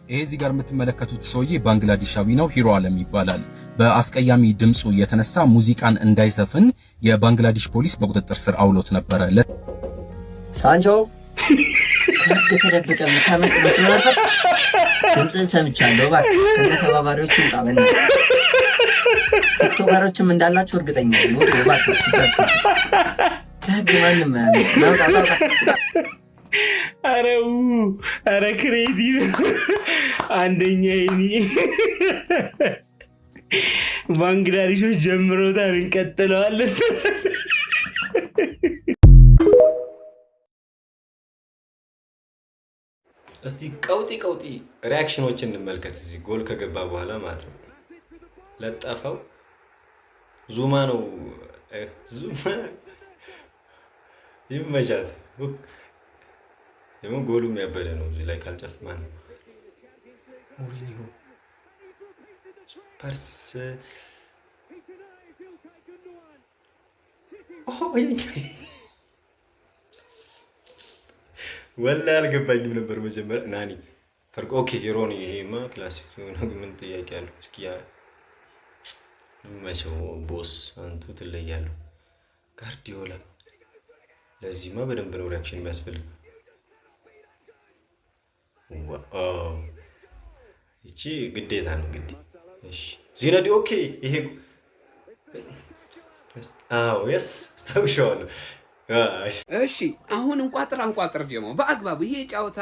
ይሄ እዚህ ጋር የምትመለከቱት ሰውዬ ባንግላዴሻዊ ነው። ሂሮ አለም ይባላል። በአስቀያሚ ድምጹ የተነሳ ሙዚቃን እንዳይዘፍን የባንግላዴሽ ፖሊስ በቁጥጥር ስር አውሎት ነበረ። ሳንጆ ከተደበቀ መታመጥ መስሎናል። ድምጽን ሰምቻለሁ። እባክህ ከተባባሪዎች እንጣበና ቲክቶከሮችም እንዳላችሁ እርግጠኛ ነኝ። እባክህ ከህግ ማንም ነው። አረ ክሬቲቭ አንደኛ ይኒ ባንግላዴሾች ጀምሮታል፣ እንቀጥለዋለን። እስቲ ቀውጢ ሪአክሽኖችን እንመልከት። እዚህ ጎል ከገባ በኋላ ማለት ነው። ለጠፈው ዙማ ነው ዙማ ይመቻት። የምን ጎሉ የሚያበደ ነው። እዚህ ላይ ካልጨፍ ማን ሞሪኒዮ ፐርስ ወላ አልገባኝም ነበር መጀመሪያ። ናኒ ፈርቆ ኦኬ የሮኒ ይሄማ ክላሲክ ነው። ምን ጥያቄ አለው? እስኪ መቼው ቦስ አንቱ ትለያለህ። ጋርዲዮላ ለዚህማ በደንብ ነው ሪአክሽን የሚያስፈልግ። ዋው እቺ ግዴታ ነው ግዴ። እሺ ዚነዲ ኦኬ ይሄ አዎ የስ ስታውሻለሁ። እሺ አሁን እንቋጥር ደግሞ በአግባቡ ይሄ ጫውታ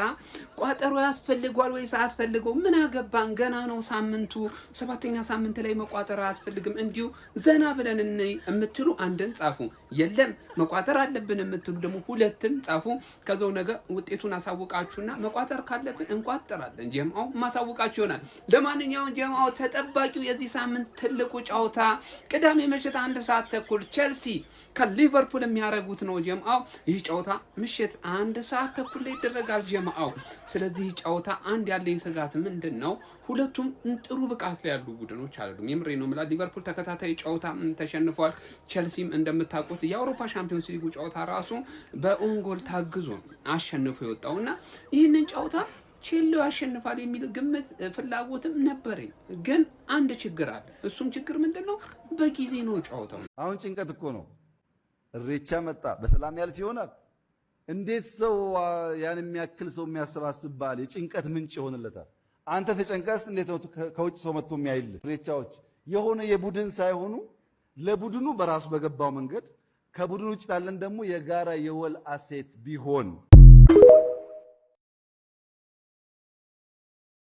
ቋጠሮ ያስፈልጓል ወይስ አያስፈልገው? ምን አገባን? ገና ነው ሳምንቱ። 7ኛ ሳምንት ላይ መቋጠር አያስፈልግም። እንዲሁ ዘና ብለን የምትሉ አንድን ጻፉ። የለም መቋጠር አለብን የምትሉ ደግሞ ሁለትን ጻፉ። ከዛው ነገ ውጤቱን አሳውቃችሁና መቋጠር ካለብን እንቋጠራለን። ጀማው ማሳውቃችሁ ይሆናል። ለማንኛውም ጀማው ተጠባቂው የዚህ ሳምንት ትልቁ ጫውታ ቅዳሜ ምሽት 1 ሰዓት ተኩል ቼልሲ ከሊቨርፑል የሚያረጉት ነው ጀማው። ይህ ጫውታ ምሽት 1 ሰዓት ተኩል ላይ ይደረጋል ጀማው። ስለዚህ ጫውታ አንድ ያለ ስጋት ምንድነው? ሁለቱም ጥሩ ብቃት ላይ ያሉ ቡድኖች አይደሉም። የምሬ ነው ማለት ሊቨርፑል ተከታታይ ጫውታ ተሸንፏል። ቼልሲም እንደምታውቁት የአውሮፓ ሻምፒዮንስ ሊግ ጫውታ ራሱ በኦንጎል ታግዞ አሸንፎ የወጣውና ይህንን ጫውታ ቼልሲ ያሸንፋል የሚል ግምት ፍላጎትም ነበረኝ። ግን አንድ ችግር አለ። እሱም ችግር ምንድነው? በጊዜ ነው ጫውታው። አሁን ጭንቀት እኮ ነው። እሬቻ መጣ፣ በሰላም ያልፍ ይሆናል። እንዴት ሰው ያን የሚያክል ሰው የሚያሰባስባል? የጭንቀት ምንጭ ይሆንለታል። አንተ ተጨንቀስ እንዴት ነው ከውጭ ሰው መጥቶ የሚያይልህ? እሬቻዎች የሆነ የቡድን ሳይሆኑ ለቡድኑ በራሱ በገባው መንገድ ከቡድኑ ውጭ ያለን ደግሞ የጋራ የወል አሴት ቢሆን